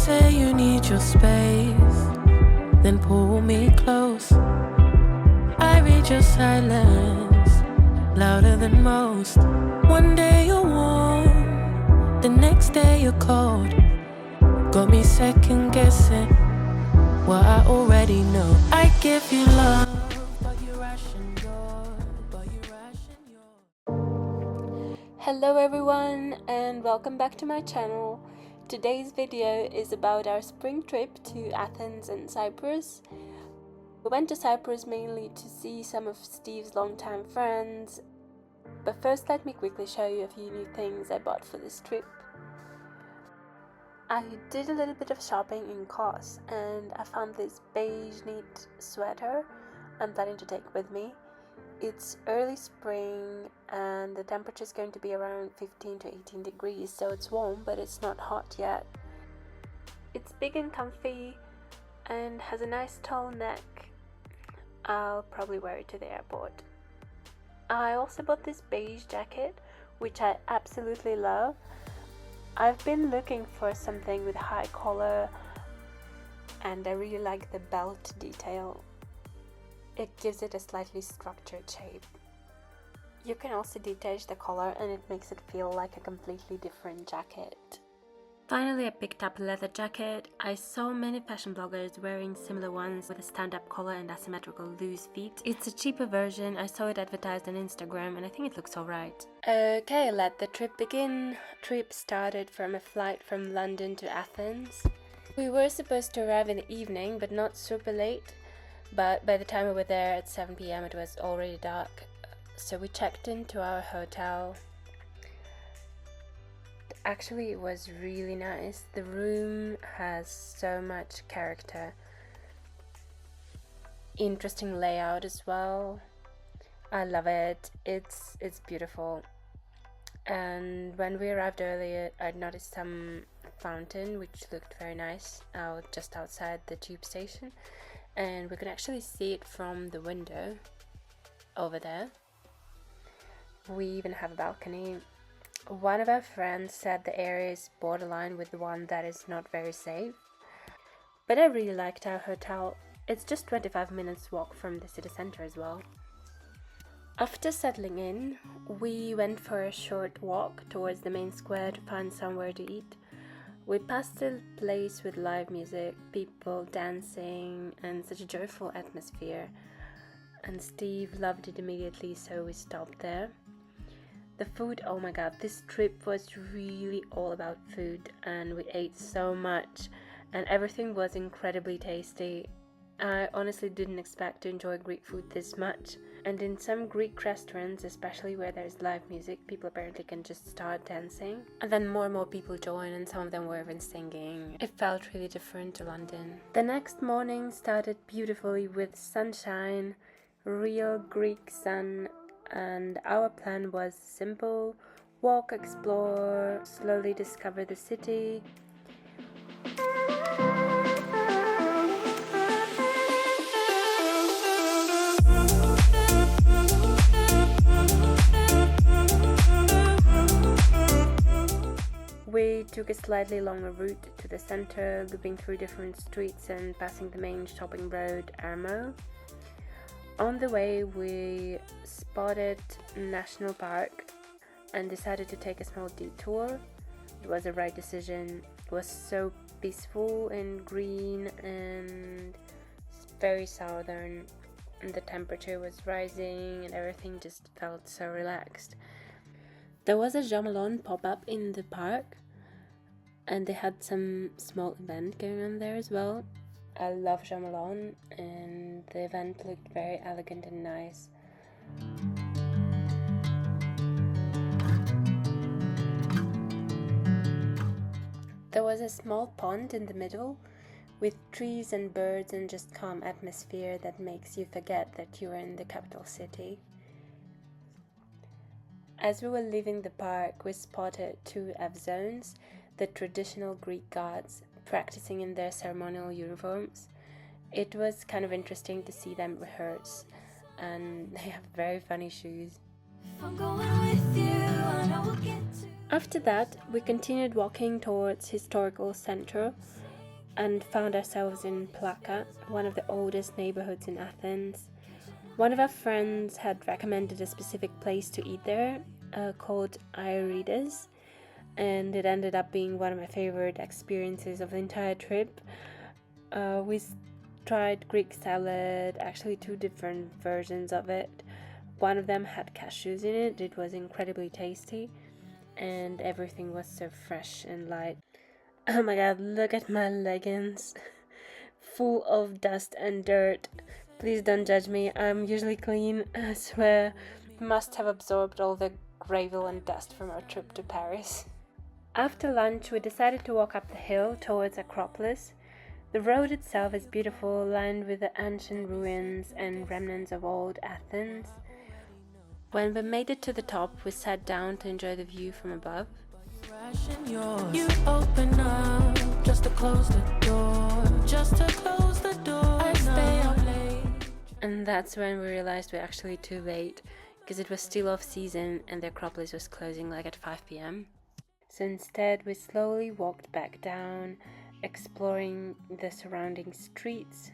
say you need your space, then pull me close. I read your silence, louder than most. One day you're warm, the next day you're cold. Got me second guessing what I already know. I give you love, but you ration yours. Hello everyone and welcome back to my channel. Today's video is about our spring trip to Athens and Cyprus. We went to Cyprus mainly to see some of Steve's longtime friends, but first let me quickly show you a few new things I bought for this trip. I did a little bit of shopping in Kos and I found this beige knit sweater I'm planning to take with me. It's early spring and the temperature is going to be around 15 to 18 degrees, so it's warm but it's not hot yet. It's big and comfy and has a nice tall neck. I'll probably wear it to the airport. I also bought this beige jacket, which I absolutely love. I've been looking for something with high collar and I really like the belt detail. It gives it a slightly structured shape. You can also detach the collar and it makes it feel like a completely different jacket. Finally, I picked up a leather jacket. I saw many fashion bloggers wearing similar ones with a stand-up collar and asymmetrical loose feet. It's a cheaper version. I saw it advertised on Instagram and I think it looks alright. Okay, let the trip begin. Trip started from a flight from London to Athens. We were supposed to arrive in the evening, but not super late. But by the time we were there at 7 p.m. it was already dark. So we checked into our hotel. Actually, it was really nice. The room has so much character. Interesting layout as well. I love it. It's beautiful. And when we arrived earlier, I'd noticed some fountain which looked very nice just outside the tube station, and we could actually see it from the window over there. We even have a balcony. One of our friends said the area is borderline with the one that is not very safe, but I really liked our hotel. It's just 25 minutes walk from the city center as well. After settling in, we went for a short walk towards the main square to find somewhere to eat. We passed a place with live music, people dancing, and such a joyful atmosphere. And Steve loved it immediately, so we stopped there. The food, oh my god, this trip was really all about food, and we ate so much, and everything was incredibly tasty. I honestly didn't expect to enjoy Greek food this much. And in some Greek restaurants, especially where there's live music, people apparently can just start dancing. And then more and more people join, and some of them were even singing. It felt really different to London. The next morning started beautifully with sunshine, real Greek sun, and our plan was simple: walk, explore, slowly discover the city. We took a slightly longer route to the center, looping through different streets and passing the main shopping road, Armo. On the way, we spotted National Park and decided to take a small detour. It was the right decision. It was so peaceful and green and very southern, and the temperature was rising and everything just felt so relaxed. There was a Jean Malone pop-up in the park, and they had some small event going on there as well. I love Jean Malone, and the event looked very elegant and nice. There was a small pond in the middle with trees and birds and just calm atmosphere that makes you forget that you're in the capital city. As we were leaving the park, we spotted two Evzones, the traditional Greek gods, practicing in their ceremonial uniforms. It was kind of interesting to see them rehearse, and they have very funny shoes. After that, we continued walking towards historical center, and found ourselves in Plaka, one of the oldest neighborhoods in Athens. One of our friends had recommended a specific place to eat there, called Irides, and it ended up being one of my favorite experiences of the entire trip. We tried Greek salad, actually 2 different versions of it. One of them had cashews in it. It was incredibly tasty, and everything was so fresh and light. Oh my god, look at my leggings, full of dust and dirt. Please don't judge me, I'm usually clean, I swear. Must have absorbed all the gravel and dust from our trip to Paris. After lunch, we decided to walk up the hill towards Acropolis. The road itself is beautiful, lined with the ancient ruins and remnants of old Athens. When we made it to the top, we sat down to enjoy the view from above. You open up just to close the door, I stay up late. And that's when we realized we're actually too late, because it was still off season and the Acropolis was closing like at 5 p.m. So instead we slowly walked back down, exploring the surrounding streets,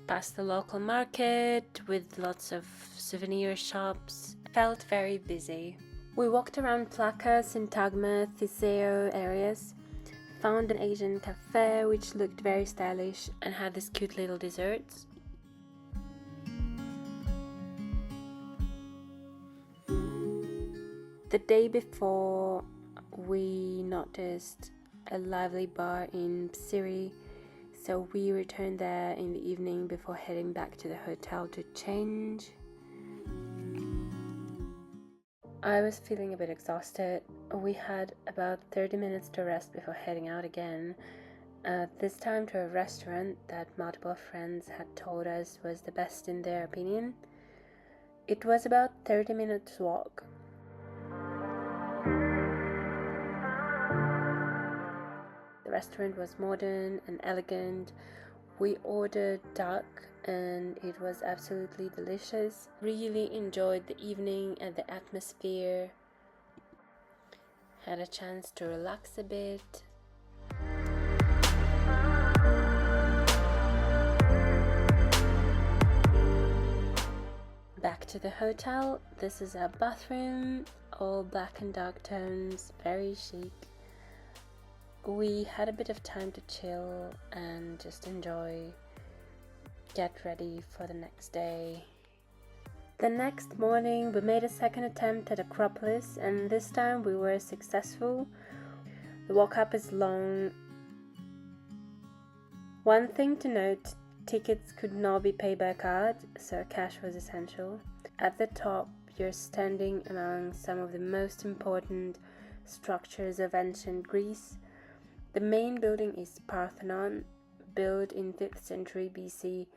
past the local market with lots of souvenir shops. Felt very busy. We walked around Plaka, Syntagma, Theseo areas, found an Asian cafe which looked very stylish and had these cute little desserts. The day before, we noticed a lively bar in Psyri, so we returned there in the evening before heading back to the hotel to change. I was feeling a bit exhausted. We had about 30 minutes to rest before heading out again, this time to a restaurant that multiple friends had told us was the best in their opinion. It was about 30 minutes walk. The restaurant was modern and elegant. We ordered duck and it was absolutely delicious. Really enjoyed the evening and the atmosphere. Had a chance to relax a bit. Back to the hotel. This is our bathroom, all black and dark tones, very chic. We had a bit of time to chill and just enjoy, get ready for the next day. The next morning we made a second attempt at Acropolis, and this time we were successful. The walk up is long. One thing to note, tickets could not be paid by card, so cash was essential. At the top, you're standing among some of the most important structures of ancient Greece. The main building is Parthenon, built in 5th century BC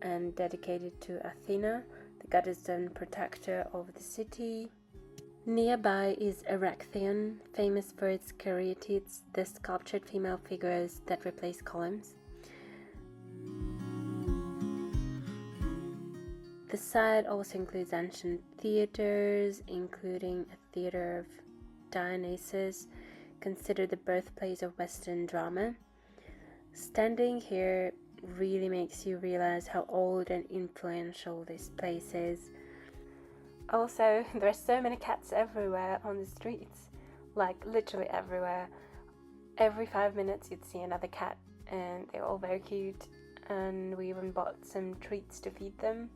and dedicated to Athena, the goddess and protector of the city. Nearby is Erechtheion, famous for its caryatids, the sculptured female figures that replace columns. The site also includes ancient theaters, including a theater of Dionysus, considered the birthplace of Western drama. Standing here really makes you realize how old and influential this place is. Also, there are so many cats everywhere on the streets, like literally everywhere. Every 5 minutes you'd see another cat, and they're all very cute, and we even bought some treats to feed them.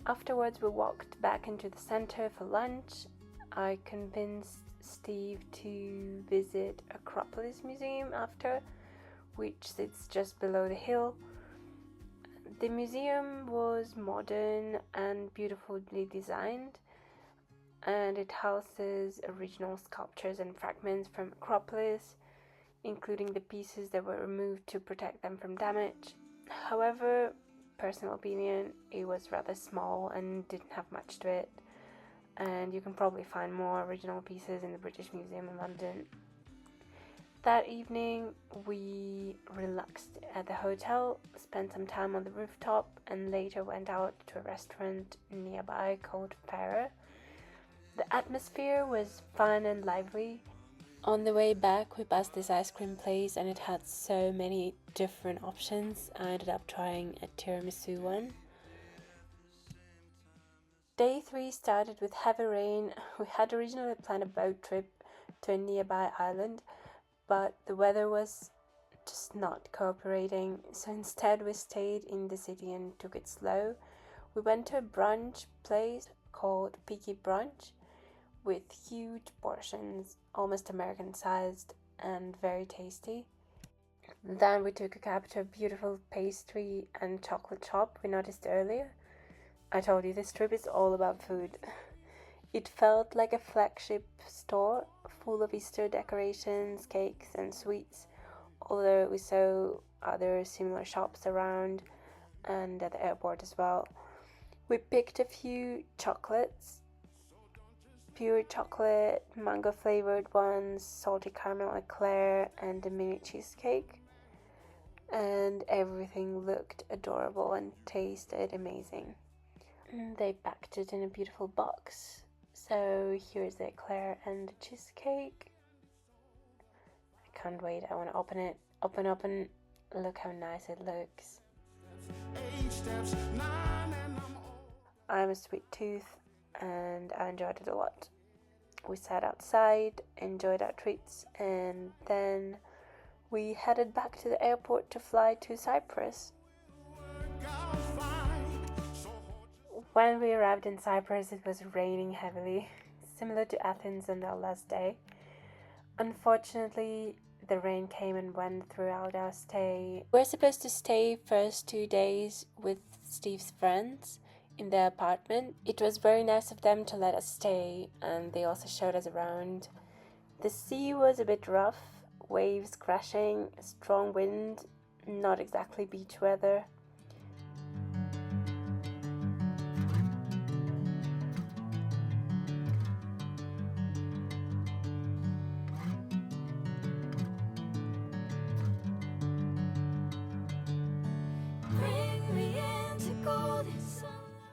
Afterwards we walked back into the center for lunch. I convinced Steve to visit Acropolis Museum after, which sits just below the hill. The museum was modern and beautifully designed, and it houses original sculptures and fragments from Acropolis, including the pieces that were removed to protect them from damage. However, personal opinion, it was rather small and didn't have much to it, and you can probably find more original pieces in the British Museum in London. That evening we relaxed at the hotel, spent some time on the rooftop, and later went out to a restaurant nearby called Fairer. The atmosphere was fun and lively. On the way back, we passed this ice cream place and it had so many different options. I ended up trying a tiramisu one. Day 3 started with heavy rain. We had originally planned a boat trip to a nearby island, but the weather was just not cooperating, so instead we stayed in the city and took it slow. We went to a brunch place called Peaky Brunch with huge portions, almost American sized and very tasty. Then we took a cab to a beautiful pastry and chocolate shop we noticed earlier. I told you this trip is all about food. It felt like a flagship store full of Easter decorations, cakes and sweets, although we saw other similar shops around and at the airport as well. We picked a few chocolates, pure chocolate, mango flavored ones, salty caramel eclair and a mini cheesecake, and everything looked adorable and tasted amazing. They packed it in a beautiful box, so here's the eclair and the cheesecake. I can't wait, I want to open it. Open, look how nice it looks. I'm a sweet tooth and I enjoyed it a lot. We sat outside, enjoyed our treats, and then we headed back to the airport to fly to Cyprus. When we arrived in Cyprus, it was raining heavily, similar to Athens on our last day. Unfortunately, the rain came and went throughout our stay. We're supposed to stay first 2 days with Steve's friends in their apartment. It was very nice of them to let us stay, and they also showed us around. The sea was a bit rough, waves crashing, strong wind, not exactly beach weather.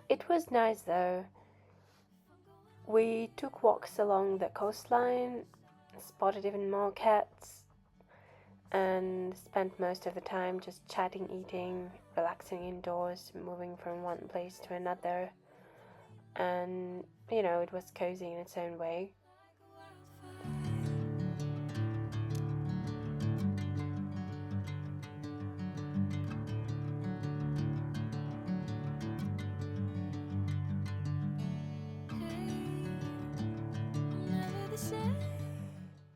It was nice though. We took walks along the coastline, spotted even more cats, and spent most of the time just chatting, eating, relaxing indoors, moving from one place to another. And, it was cozy in its own way.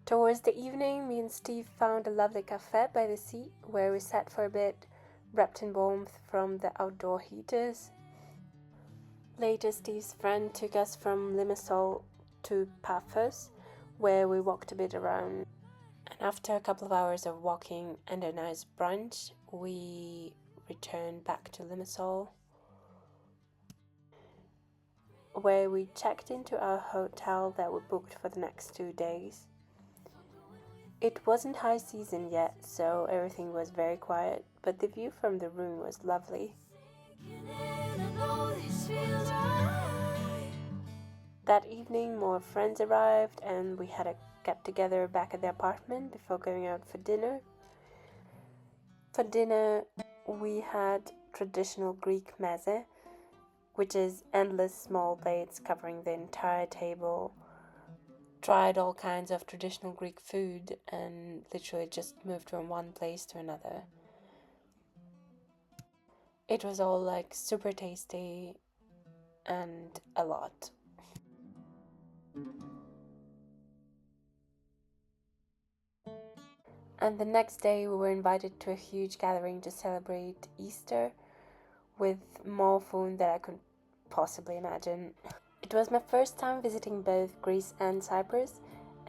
Towards the evening, me and Steve found a lovely cafe by the sea where we sat for a bit, wrapped in warmth from the outdoor heaters. Later, Steve's friend took us from Limassol to Paphos, where we walked a bit around. And after a couple of hours of walking and a nice brunch, we returned back to Limassol, where we checked into our hotel that we booked for the next 2 days. It wasn't high season yet, so everything was very quiet, but the view from the room was lovely. That evening, more friends arrived and we had a get-together back at the apartment before going out for dinner. For dinner, we had traditional Greek meze, which is endless small plates covering the entire table. Tried all kinds of traditional Greek food and literally just moved from one place to another. It was all like super tasty and a lot. And the next day we were invited to a huge gathering to celebrate Easter with more food than I could possibly imagine. It was my first time visiting both Greece and Cyprus,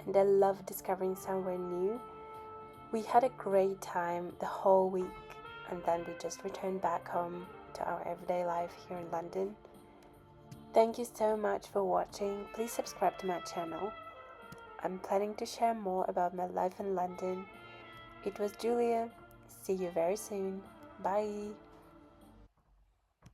and I loved discovering somewhere new. We had a great time the whole week, and then we just returned back home to our everyday life here in London. Thank you so much for watching. Please subscribe to my channel. I'm planning to share more about my life in London. It was Julia. See you very soon. Bye.